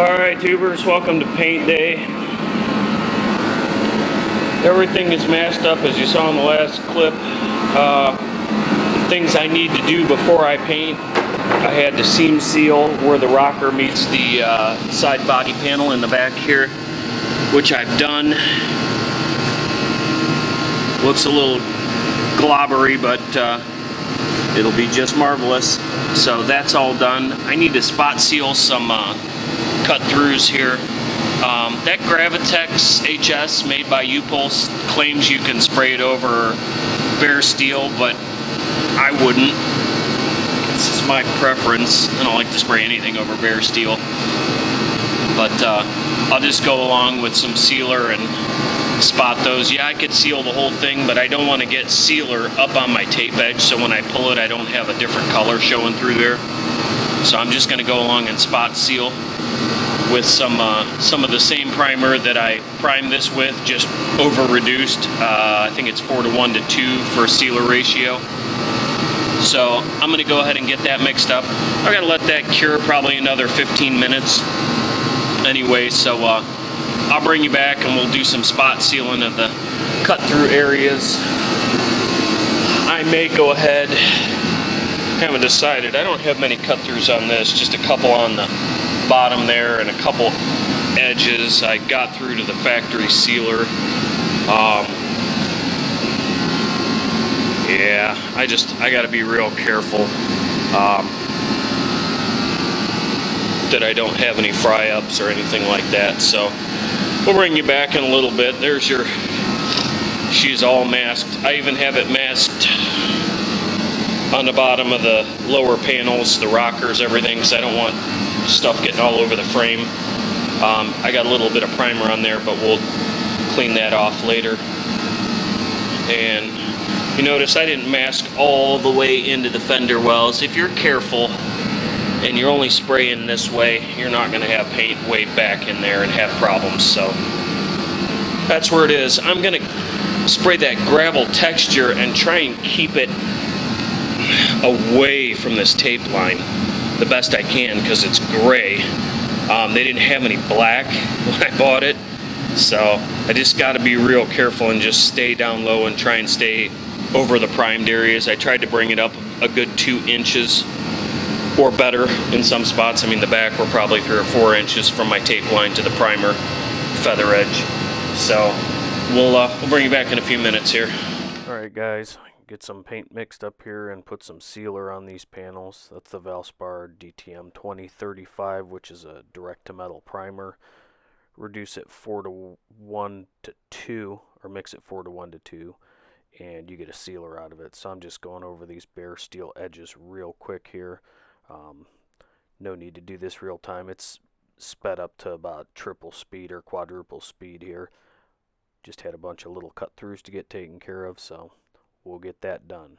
Alright tubers, welcome to paint day. Everything is masked up as you saw in the last clip. Things I need to do before I paint. I had to seam seal where the rocker meets the side body panel in the back here, which I've done. Looks a little globbery, but it'll be just marvelous. So that's all done. I need to spot seal some cut-throughs here. That Gravitex HS made by U-Pulse claims you can spray it over bare steel, but I wouldn't. This is my preference. I don't like to spray anything over bare steel. But I'll just go along with some sealer and spot those. Yeah, I could seal the whole thing, but I don't want to get sealer up on my tape edge, so when I pull it I don't have a different color showing through there. So I'm just going to go along and spot seal with some of the same primer that I primed this with, just over reduced. I think it's 4:1 to 2 for sealer ratio. So I'm going to go ahead and get that mixed up. I got to let that cure probably another 15 minutes anyway, so I'll bring you back and we'll do some spot sealing of the cut through areas. I may go ahead, haven't decided. I don't have many cut throughs on this, just a couple on the bottom there and a couple edges. I got through to the factory sealer. Yeah, I got to be real careful that I don't have any fry ups or anything like that. So we'll bring you back in a little bit. There's your, she's all masked. I even have it masked on the bottom of the lower panels, the rockers, everything, because I don't want stuff getting all over the frame. I got a little bit of primer on there, but we'll clean that off later. And you notice I didn't mask all the way into the fender wells. If you're careful and you're only spraying this way, you're not going to have paint way back in there and have problems. So that's where it is. I'm going to spray that gravel texture and try and keep it away from this tape line the best I can, because it's gray. They didn't have any black when I bought it, so I just got to be real careful and just stay down low and try and stay over the primed areas. I tried to bring it up a good 2 inches or better in some spots. I mean, the back were probably 3 or 4 inches from my tape line to the primer feather edge. So we'll bring you back in a few minutes here. Alright guys, get some paint mixed up here and put some sealer on these panels. That's the Valspar DTM 2035, which is a direct to metal primer. Reduce it 4:1 to 2, or mix it 4:1 to 2, and you get a sealer out of it. So I'm just going over these bare steel edges real quick here. No need to do this real time. It's sped up to about triple speed or quadruple speed here. Just had a bunch of little cut throughs to get taken care of, so we'll get that done.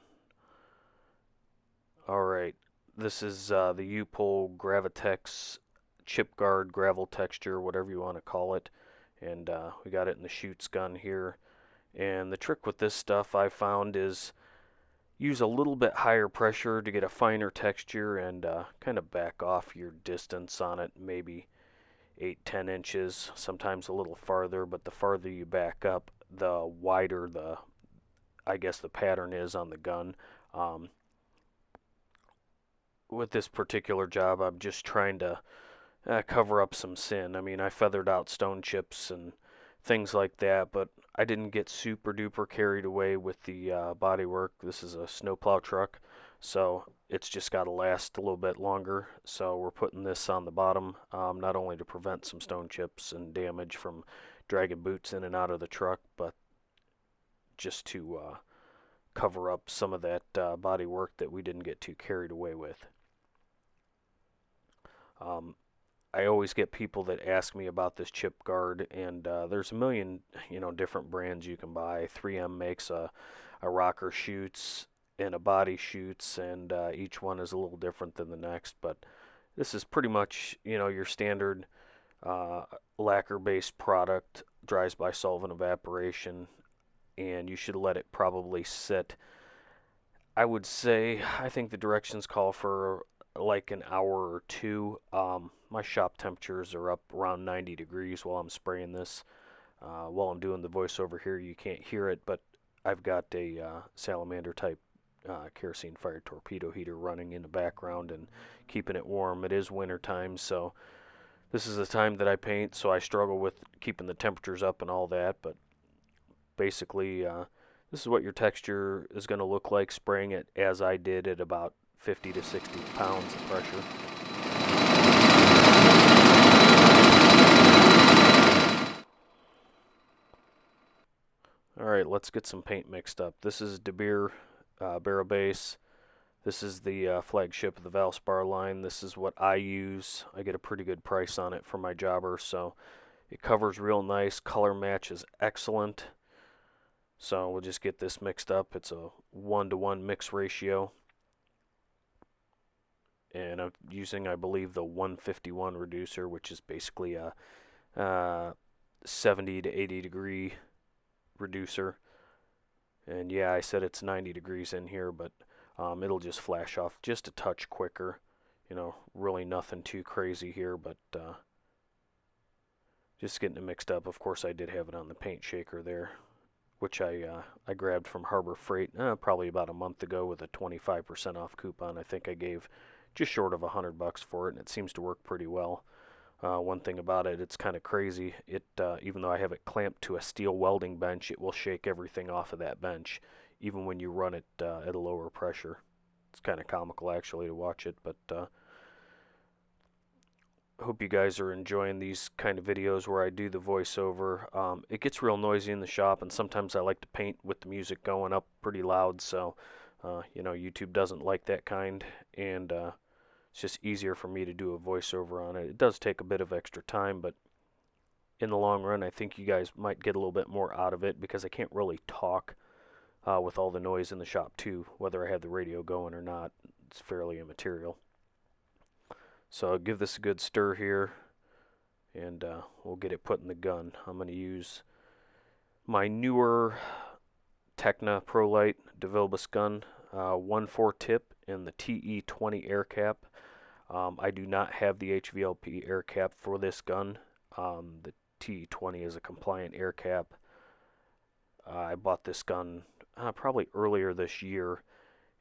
Alright, this is the U-Pulse Gravitex chip guard gravel texture, whatever you want to call it, and we got it in the chutes gun here. And the trick with this stuff I found is use a little bit higher pressure to get a finer texture, and kind of back off your distance on it, maybe 8-10 inches, sometimes a little farther, but the farther you back up, the wider the, I guess, the pattern is on the gun. With this particular job, I'm just trying to cover up some sin. I mean, I feathered out stone chips and things like that, but I didn't get super duper carried away with the body work. This is a snowplow truck, so it's just got to last a little bit longer. So we're putting this on the bottom, not only to prevent some stone chips and damage from dragging boots in and out of the truck, but just to cover up some of that body work that we didn't get too carried away with. I always get people that ask me about this chip guard, and there's a million, different brands you can buy. 3M makes a rocker chutes and a body chutes, and each one is a little different than the next, but this is pretty much, your standard lacquer-based product, dries by solvent evaporation, and you should let it probably sit. I would say, I think the directions call for like an hour or two. My shop temperatures are up around 90 degrees while I'm spraying this. While I'm doing the voiceover here, you can't hear it, but I've got a salamander type kerosene fired torpedo heater running in the background and keeping it warm. It is winter time, so this is the time that I paint, so I struggle with keeping the temperatures up and all that, but basically this is what your texture is going to look like spraying it as I did at about 50 to 60 pounds of pressure. Alright, let's get some paint mixed up. This is De Beer Barrel Base. This is the flagship of the Valspar line. This is what I use. I get a pretty good price on it for my jobber, so it covers real nice. Color match is excellent. So we'll just get this mixed up. It's a 1-to-1 mix ratio. And I'm using, I believe, the 151 reducer, which is basically a 70 to 80 degree reducer. And yeah, I said it's 90 degrees in here, but it'll just flash off just a touch quicker. You know, really nothing too crazy here, but just getting it mixed up. Of course, I did have it on the paint shaker there, which I grabbed from Harbor Freight probably about a month ago with a 25% off coupon. I think I gave just short of $100 for it, and it seems to work pretty well. One thing about it, it's kind of crazy. It even though I have it clamped to a steel welding bench, it will shake everything off of that bench, even when you run it at a lower pressure. It's kind of comical actually to watch it, but hope you guys are enjoying these kind of videos where I do the voiceover. It gets real noisy in the shop, and sometimes I like to paint with the music going up pretty loud, so you know, YouTube doesn't like that kind, and it's just easier for me to do a voiceover on it. It does take a bit of extra time, but in the long run, I think you guys might get a little bit more out of it because I can't really talk with all the noise in the shop too, whether I have the radio going or not. It's fairly immaterial. So I'll give this a good stir here, and we'll get it put in the gun. I'm going to use my newer Tecna ProLite DeVilbiss gun, 1.4 tip in the TE20 air cap. I do not have the HVLP air cap for this gun. The TE20 is a compliant air cap. I bought this gun probably earlier this year,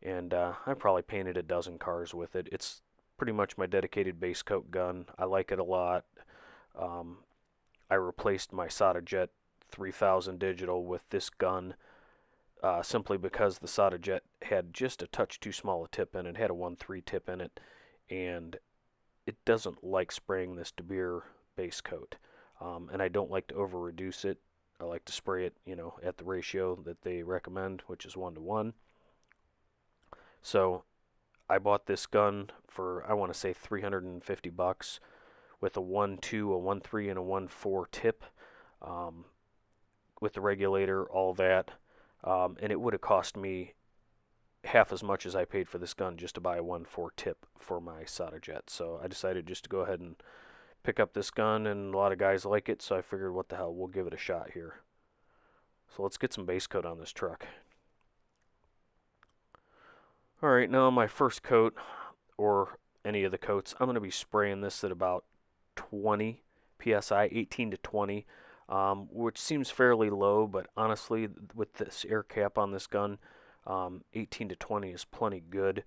and I probably painted a dozen cars with it. It's pretty much my dedicated base coat gun. I like it a lot. I replaced my SODAJET 3000 digital with this gun simply because the SODAJET had just a touch too small a tip in it. It had a 1.3 tip in it, and it doesn't like spraying this De Beer base coat. And I don't like to over reduce it. I like to spray it, you know, at the ratio that they recommend, which is 1-to-1. So I bought this gun for, I want to say, $350 with a 1.2, a 1.3, and a 1.4 tip, with the regulator, all that. And it would have cost me half as much as I paid for this gun just to buy a 1.4 tip for my SODAJET. So I decided just to go ahead and pick up this gun, and a lot of guys like it, so I figured, what the hell, we'll give it a shot here. So let's get some base coat on this truck. Alright, now my first coat, or any of the coats, I'm going to be spraying this at about 20 psi, 18 to 20, which seems fairly low, but honestly, with this air cap on this gun, 18 to 20 is plenty good.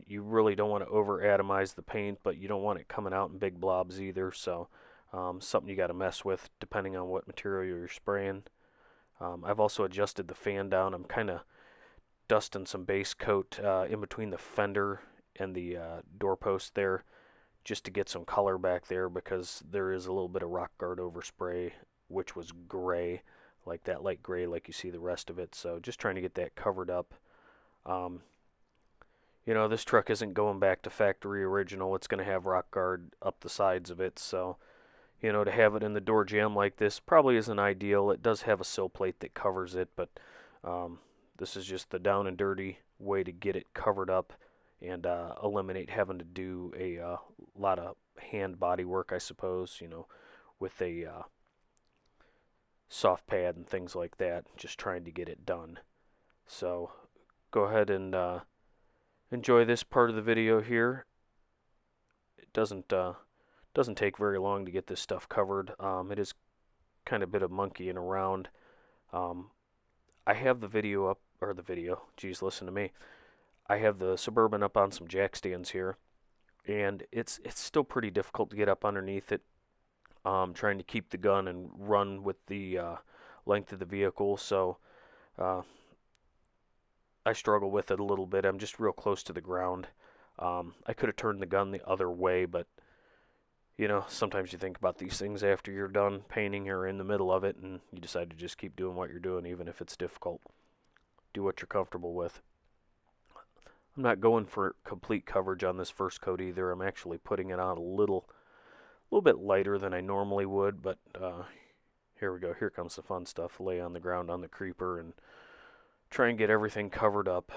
You really don't want to over atomize the paint, but you don't want it coming out in big blobs either, so something you got to mess with depending on what material you're spraying. I've also adjusted the fan down. I'm kind of dusting some base coat in between the fender and the doorpost there, just to get some color back there, because there is a little bit of rock guard overspray, which was gray, like that light gray like you see the rest of it. So just trying to get that covered up. You know, this truck isn't going back to factory original. It's going to have rock guard up the sides of it, so you know, to have it in the door jamb like this probably isn't ideal. It does have a sill plate that covers it, but this is just the down and dirty way to get it covered up and eliminate having to do a lot of hand body work, I suppose, you know, with a soft pad and things like that, just trying to get it done. So go ahead and enjoy this part of the video here, doesn't take very long to get this stuff covered. It is kind of a bit of monkeying around. I have the video up, or the video, geez, listen to me. I have the Suburban up on some jack stands here, and it's still pretty difficult to get up underneath it. Trying to keep the gun and run with the length of the vehicle, so I struggle with it a little bit. I'm just real close to the ground. I could have turned the gun the other way, but you know, sometimes you think about these things after you're done painting or in the middle of it, and you decide to just keep doing what you're doing, even if it's difficult. Do what you're comfortable with. I'm not going for complete coverage on this first coat either. I'm actually putting it on a little bit lighter than I normally would, but here we go. Here comes the fun stuff. Lay on the ground on the creeper and try and get everything covered up.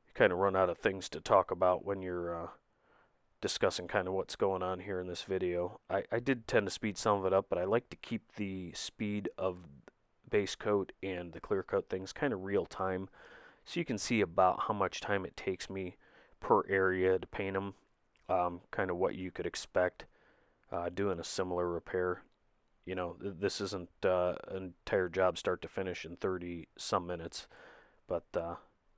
You kind of run out of things to talk about when you're discussing kind of what's going on here in this video. I did tend to speed some of it up, but I like to keep the speed of base coat and the clear coat things kind of real time, so you can see about how much time it takes me per area to paint them. Kind of what you could expect doing a similar repair. You know, this isn't an entire job start to finish in 30 some minutes, but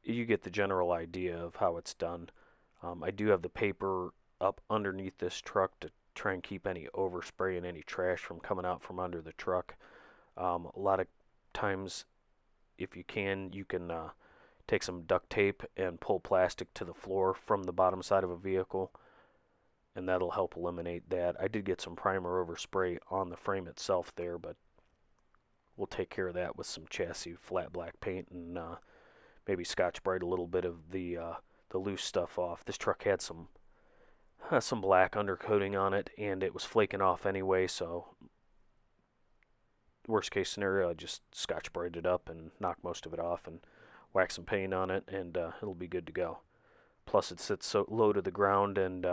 you get the general idea of how it's done. I do have the paper up underneath this truck to try and keep any overspray and any trash from coming out from under the truck. A lot of times, if you can take some duct tape and pull plastic to the floor from the bottom side of a vehicle, and that'll help eliminate that. I did get some primer overspray on the frame itself there, but we'll take care of that with some chassis flat black paint and maybe Scotch-Brite a little bit of the loose stuff off. This truck had some black undercoating on it, and it was flaking off anyway, so worst case scenario, I just Scotch-Brite it up and knock most of it off and wax some paint on it, and it'll be good to go. Plus it sits so low to the ground, and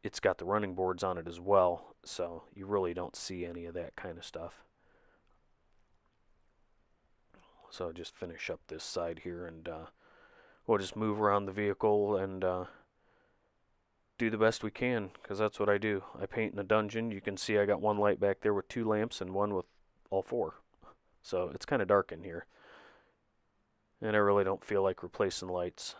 it's got the running boards on it as well, so you really don't see any of that kind of stuff. So I'll just finish up this side here, and we'll just move around the vehicle and do the best we can, because that's what I do. I paint in a dungeon. You can see I got one light back there with 2 lamps and one with all 4. So it's kind of dark in here, and I really don't feel like replacing lights.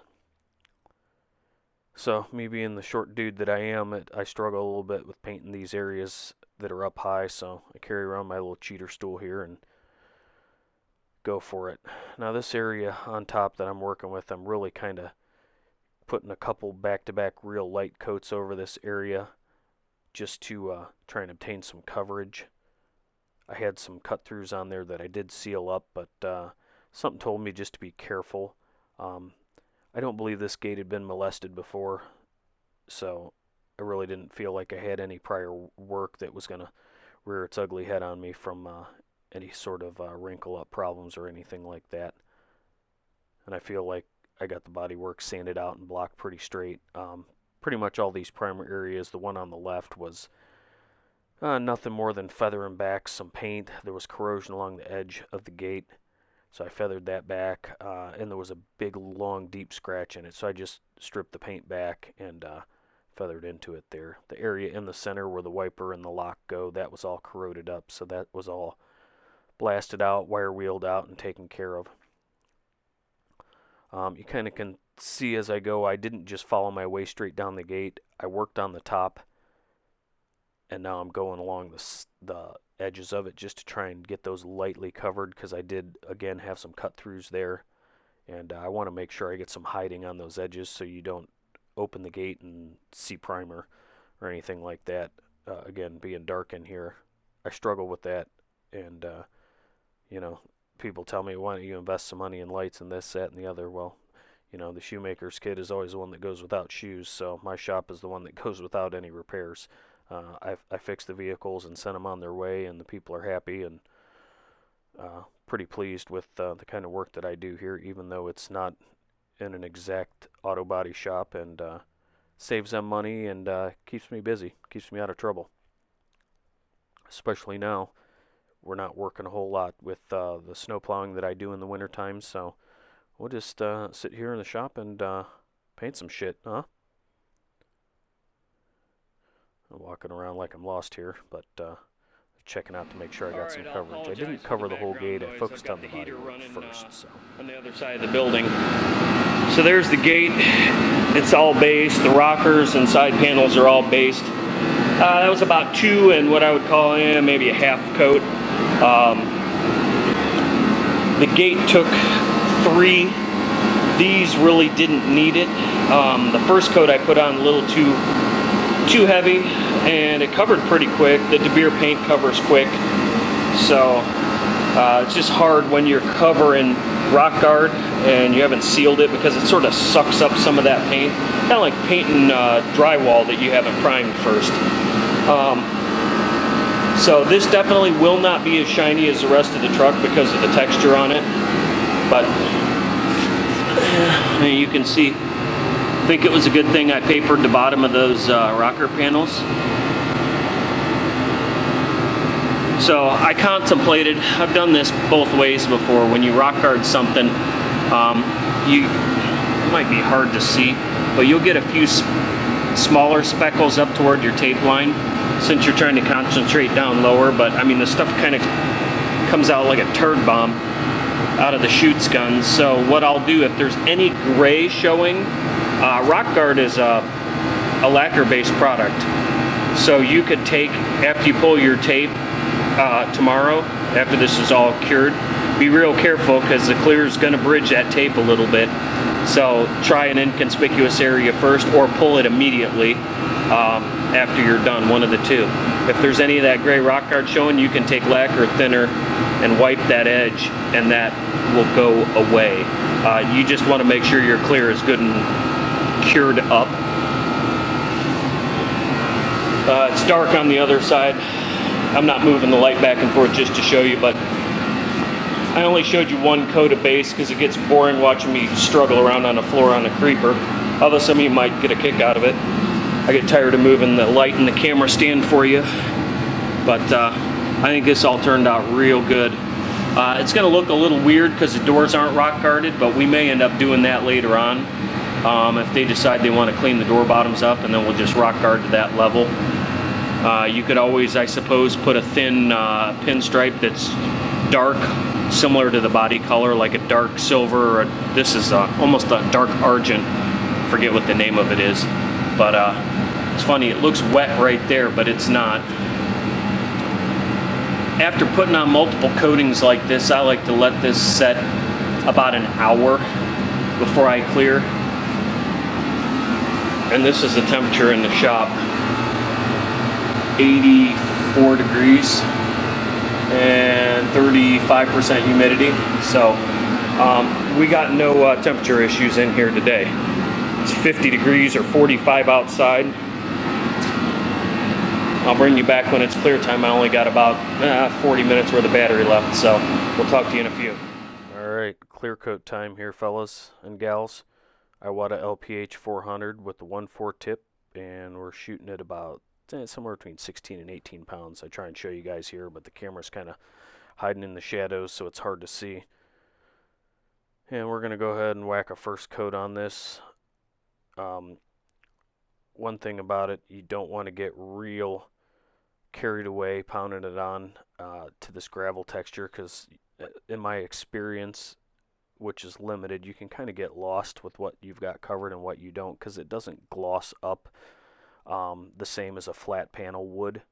So me being the short dude that I am, I struggle a little bit with painting these areas that are up high, so I carry around my little cheater stool here and go for it. Now this area on top that I'm working with, I'm really kind of putting a couple back-to-back real light coats over this area just to try and obtain some coverage. I had some cut-throughs on there that I did seal up, but something told me just to be careful. I don't believe this gate had been molested before, so I really didn't feel like I had any prior work that was going to rear its ugly head on me from any sort of wrinkle-up problems or anything like that. And I feel like I got the bodywork sanded out and blocked pretty straight. Pretty much all these primer areas, the one on the left was nothing more than feathering back some paint. There was corrosion along the edge of the gate, so I feathered that back, and there was a big, long, deep scratch in it, so I just stripped the paint back and feathered into it there. The area in the center where the wiper and the lock go, that was all corroded up, so that was all blasted out, wire wheeled out, and taken care of. You kind of can see as I go, I didn't just follow my way straight down the gate. I worked on the top, and now I'm going along the edges of it just to try and get those lightly covered, because I did, again, have some cut-throughs there, and I want to make sure I get some hiding on those edges so you don't open the gate and see primer or anything like that. Again, being dark in here, I struggle with that, and you know, people tell me, why don't you invest some money in lights and this, that, and the other? Well, you know, the shoemaker's kid is always the one that goes without shoes, so my shop is the one that goes without any repairs. I fix the vehicles and send them on their way, and the people are happy and pretty pleased with the kind of work that I do here, even though it's not in an exact auto body shop, and saves them money and keeps me busy, keeps me out of trouble. Especially now, we're not working a whole lot with the snow plowing that I do in the wintertime, so we'll just sit here in the shop and paint some shit, huh? I'm walking around like I'm lost here, but checking out to make sure I got some coverage. I didn't cover the whole gate. I focused on the body work first. So on the other side of the building. So there's the gate. It's all based. The rockers and side panels are all based. That was about 2 and what I would call maybe a half coat. The gate took 3. These really didn't need it. The first coat I put on a little too heavy, and it covered pretty quick. The De Beer paint covers quick, so it's just hard when you're covering rock guard and you haven't sealed it, because it sort of sucks up some of that paint, kind of like painting drywall that you haven't primed first. So this definitely will not be as shiny as the rest of the truck because of the texture on it, but you can see, I think it was a good thing I papered the bottom of those rocker panels. So I contemplated, I've done this both ways before. When you rock guard something, it might be hard to see, but you'll get a few smaller speckles up toward your tape line since you're trying to concentrate down lower. But I mean, the stuff kind of comes out like a turd bomb out of the chutes guns. So what I'll do, if there's any gray showing, rock guard is a lacquer based product. So you could take, after you pull your tape tomorrow, after this is all cured, be real careful because the clear is going to bridge that tape a little bit. So try an inconspicuous area first, or pull it immediately after you're done, one of the two. If there's any of that gray rock guard showing, you can take lacquer thinner and wipe that edge, and that will go away. You just want to make sure your clear is good and cured up. It's dark on the other side. I'm not moving the light back and forth just to show you, but I only showed you one coat of base because it gets boring watching me struggle around on the floor on a creeper. Although some of you might get a kick out of it. I get tired of moving the light and the camera stand for you. But I think this all turned out real good. It's going to look a little weird because the doors aren't rock guarded, but we may end up doing that later on. If they decide they want to clean the door bottoms up, and then we'll just rock guard to that level. You could always, I suppose, put a thin pinstripe that's dark, similar to the body color, like a dark silver, or this is almost a dark argent. Forget what the name of it is. But it's funny, it looks wet right there, but it's not. After putting on multiple coatings like this, I like to let this set about an hour before I clear. And this is the temperature in the shop. 84 degrees and 35% humidity. So we got no temperature issues in here today. It's 50 degrees or 45 outside. I'll bring you back when it's clear time. I only got about 40 minutes worth of battery left, so we'll talk to you in a few. alright, clear coat time here, fellas and gals. Iwata LPH 400 with the 1.4 tip, and we're shooting at about somewhere between 16 and 18 pounds. I try and show you guys here, but the camera's kind of hiding in the shadows, so it's hard to see. And we're going to go ahead and whack a first coat on this. One thing about it, you don't want to get real carried away pounding it on to this gravel texture, because in my experience, which is limited, you can kind of get lost with what you've got covered and what you don't, because it doesn't gloss up the same as a flat panel would.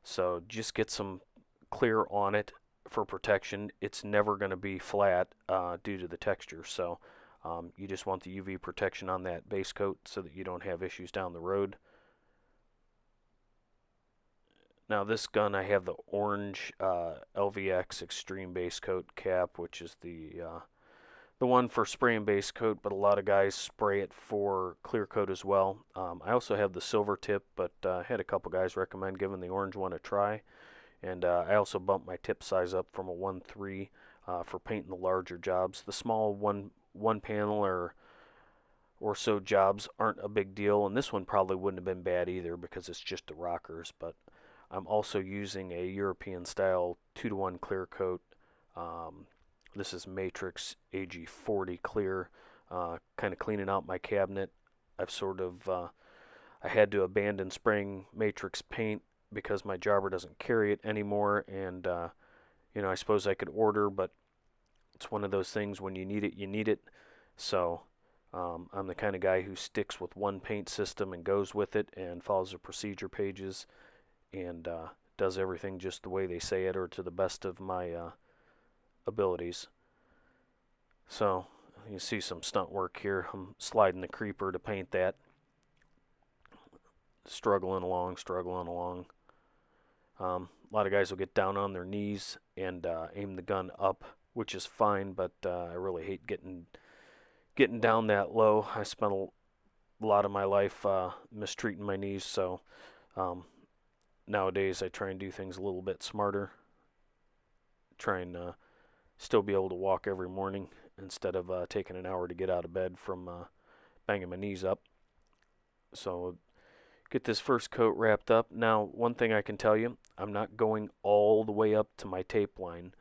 So just get some clear on it for protection. It's never going to be flat due to the texture, so you just want the UV protection on that base coat so that you don't have issues down the road. Now this gun, I have the orange LVX Extreme base coat cap, which is the one for spray and base coat, but a lot of guys spray it for clear coat as well. I also have the silver tip, but I had a couple guys recommend giving the orange one a try. And I also bumped my tip size up from a 1.3 for painting the larger jobs. The small one panel or so jobs aren't a big deal, and this one probably wouldn't have been bad either because it's just the rockers. But I'm also using a European style 2-to-1 clear coat This is Matrix AG40 clear. Kind of cleaning out my cabinet. I've sort of I had to abandon spraying Matrix paint because my jobber doesn't carry it anymore, and you know, I suppose I could order, but it's one of those things, when you need it, you need it. So I'm the kind of guy who sticks with one paint system and goes with it and follows the procedure pages and does everything just the way they say it, or to the best of my abilities. So you see some stunt work here. I'm sliding the creeper to paint that. Struggling along, struggling along. A lot of guys will get down on their knees and aim the gun up, which is fine, but I really hate getting down that low. I spent a lot of my life mistreating my knees, so nowadays I try and do things a little bit smarter. Try and still be able to walk every morning instead of taking an hour to get out of bed from banging my knees up. So get this first coat wrapped up. Now, one thing I can tell you, I'm not going all the way up to my tape line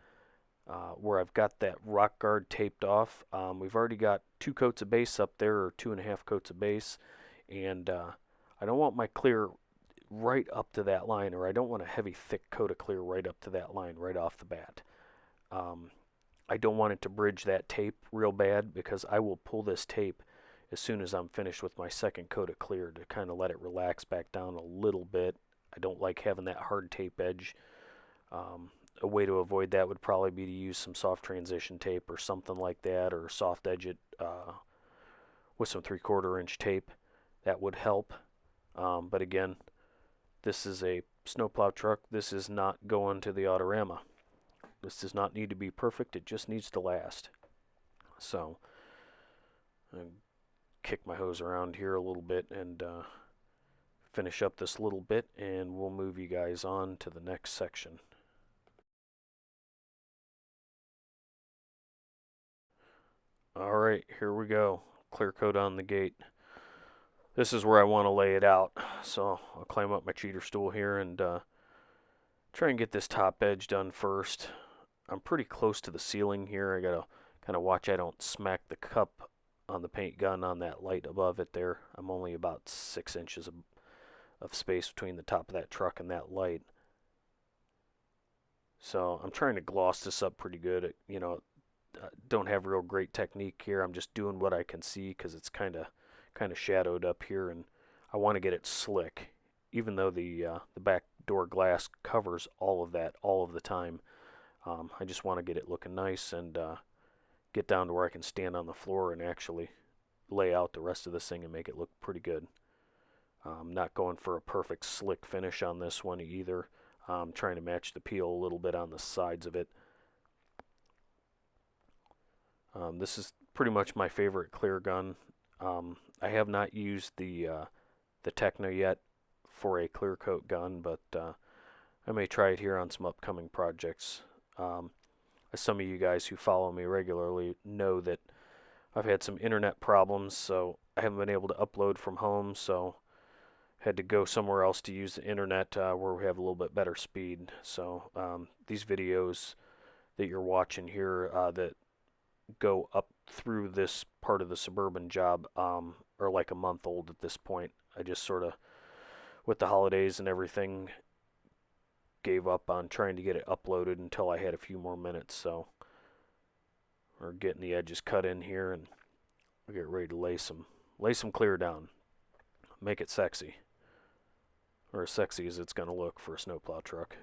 where I've got that rock guard taped off. We've already got 2 coats of base up there, or 2.5 coats of base, and I don't want my clear right up to that line, or I don't want a heavy thick coat of clear right up to that line right off the bat. I don't want it to bridge that tape real bad, because I will pull this tape as soon as I'm finished with my second coat of clear to kind of let it relax back down a little bit. I don't like having that hard tape edge. A way to avoid that would probably be to use some soft transition tape or something like that, or soft edge it with some 3/4 inch tape. That would help. But again, this is a snowplow truck. This is not going to the Autorama. This does not need to be perfect. It just needs to last. So I kick my hose around here a little bit and finish up this little bit, and we'll move you guys on to the next section. Alright, here we go. Clear coat on the gate. This is where I want to lay it out. So I'll climb up my cheater stool here and try and get this top edge done first. I'm pretty close to the ceiling here. I gotta kind of watch I don't smack the cup on the paint gun on that light above it there. I'm only about 6 inches of space between the top of that truck and that light. So I'm trying to gloss this up pretty good. You know, don't have real great technique here. I'm just doing what I can see because it's kind of shadowed up here, and I want to get it slick, even though the back door glass covers all of that all of the time. I just want to get it looking nice and get down to where I can stand on the floor and actually lay out the rest of this thing and make it look pretty good. I'm not going for a perfect slick finish on this one either. I'm trying to match the peel a little bit on the sides of it. This is pretty much my favorite clear gun. I have not used the Techno yet for a clear coat gun, but I may try it here on some upcoming projects. As some of you guys who follow me regularly know that I've had some internet problems, so I haven't been able to upload from home, so had to go somewhere else to use the internet where we have a little bit better speed. So these videos that you're watching here that go up through this part of the Suburban job are like a month old at this point. I just sort of, with the holidays and everything, gave up on trying to get it uploaded until I had a few more minutes. So we're getting the edges cut in here, and we'll get ready to lay some clear down, make it sexy, or as sexy as it's going to look for a snowplow truck.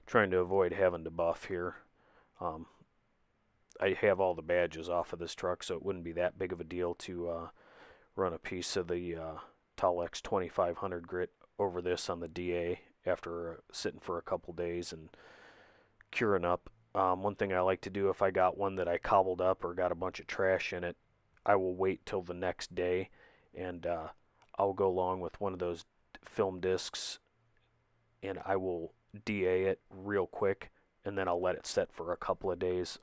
Trying to avoid having to buff here. I have all the badges off of this truck, so it wouldn't be that big of a deal to run a piece of the Tolex 2500 grit over this on the DA after sitting for a couple days and curing up. One thing I like to do, if I got one that I cobbled up or got a bunch of trash in it, I will wait till the next day, and I'll go along with one of those film discs, and I will DA it real quick, and then I'll let it set for a couple of days.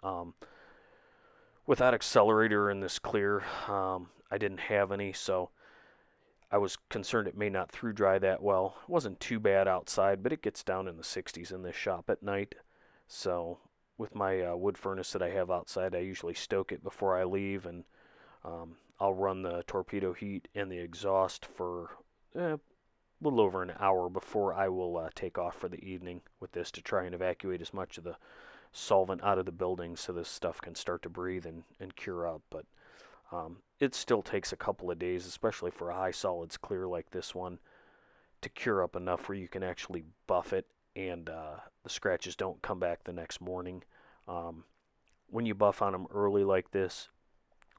Without accelerator in this clear, I didn't have any, so I was concerned it may not through dry that well. It wasn't too bad outside, but it gets down in the 60s in this shop at night. So with my wood furnace that I have outside. I usually stoke it before I leave, and I'll run the torpedo heat and the exhaust for a little over an hour before I will take off for the evening with this, to try and evacuate as much of the solvent out of the building so this stuff can start to breathe and cure up. But it still takes a couple of days, especially for a high solids clear like this one, to cure up enough where you can actually buff it and the scratches don't come back the next morning. When you buff on them early like this,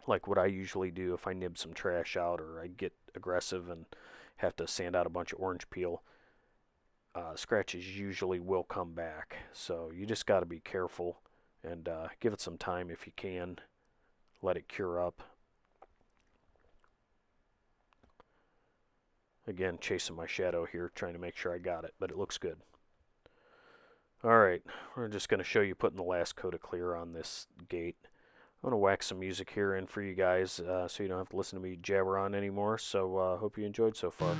like what I usually do if I nib some trash out or I get aggressive and have to sand out a bunch of orange peel, scratches usually will come back. So you just got to be careful and give it some time if you can. Let it cure up. Again, chasing my shadow here, trying to make sure I got it, but it looks good. Alright, we're just going to show you putting the last coat of clear on this gate. I'm going to whack some music here in for you guys so you don't have to listen to me jabber on anymore. So hope you enjoyed so far.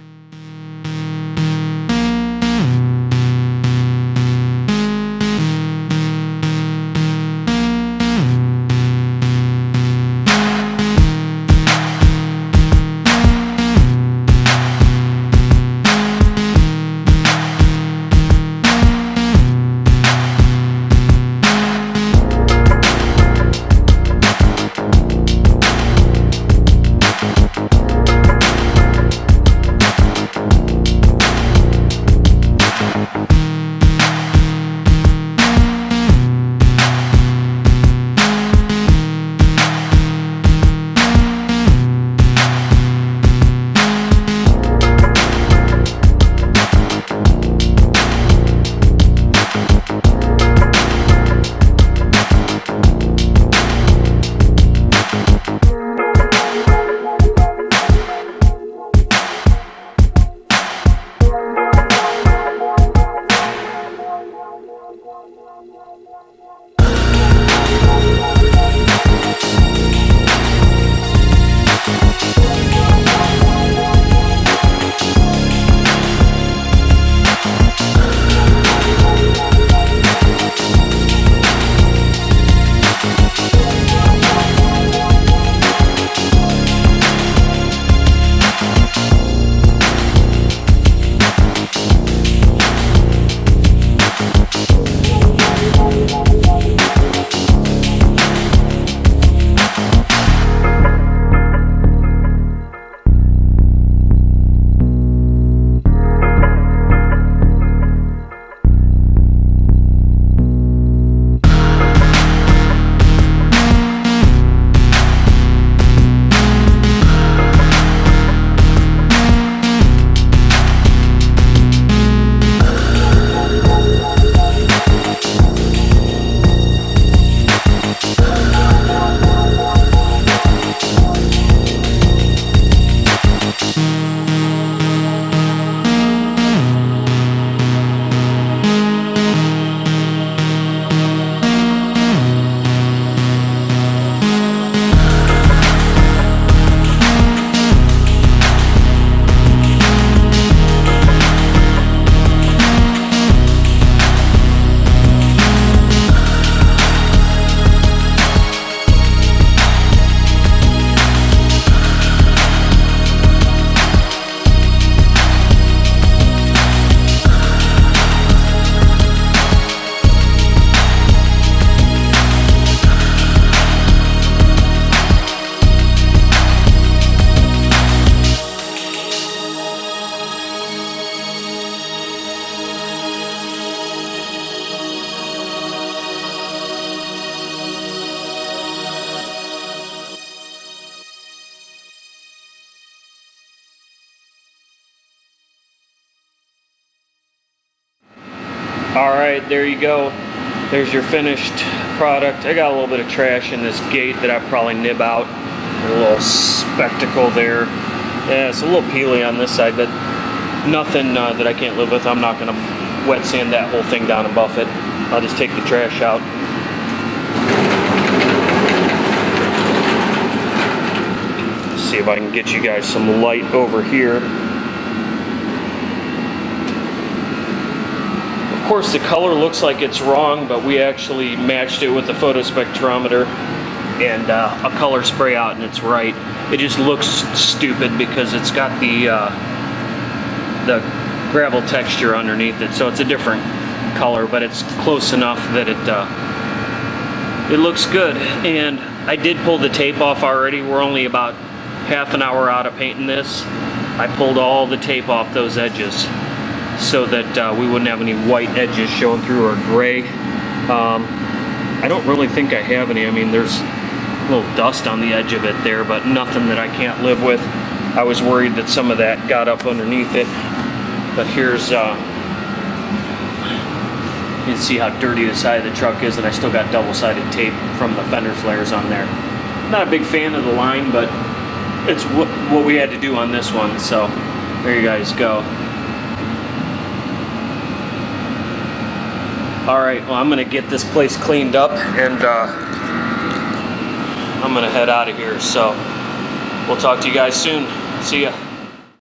Alright, there you go. There's your finished product. I got a little bit of trash in this gate that I'll probably nib out. A little spectacle there. Yeah, it's a little peely on this side, but nothing that I can't live with. I'm not going to wet sand that whole thing down and buff it. I'll just take the trash out. See if I can get you guys some light over here. Of course, the color looks like it's wrong, but we actually matched it with the photospectrometer and a color spray out, and it's right. It just looks stupid because it's got the gravel texture underneath it, so it's a different color, but it's close enough that it looks good. And I did pull the tape off already. We're only about half an hour out of painting this. I pulled all the tape off those edges so that we wouldn't have any white edges showing through or gray. I don't really think I have any. I mean, there's a little dust on the edge of it there, but nothing that I can't live with. I was worried that some of that got up underneath it, but here's you can see how dirty the side of the truck is, and I still got double-sided tape from the fender flares on there. Not a big fan of the line, but it's what we had to do on this one, so there you guys go. Alright, well, I'm going to get this place cleaned up, and I'm going to head out of here, so we'll talk to you guys soon. See ya.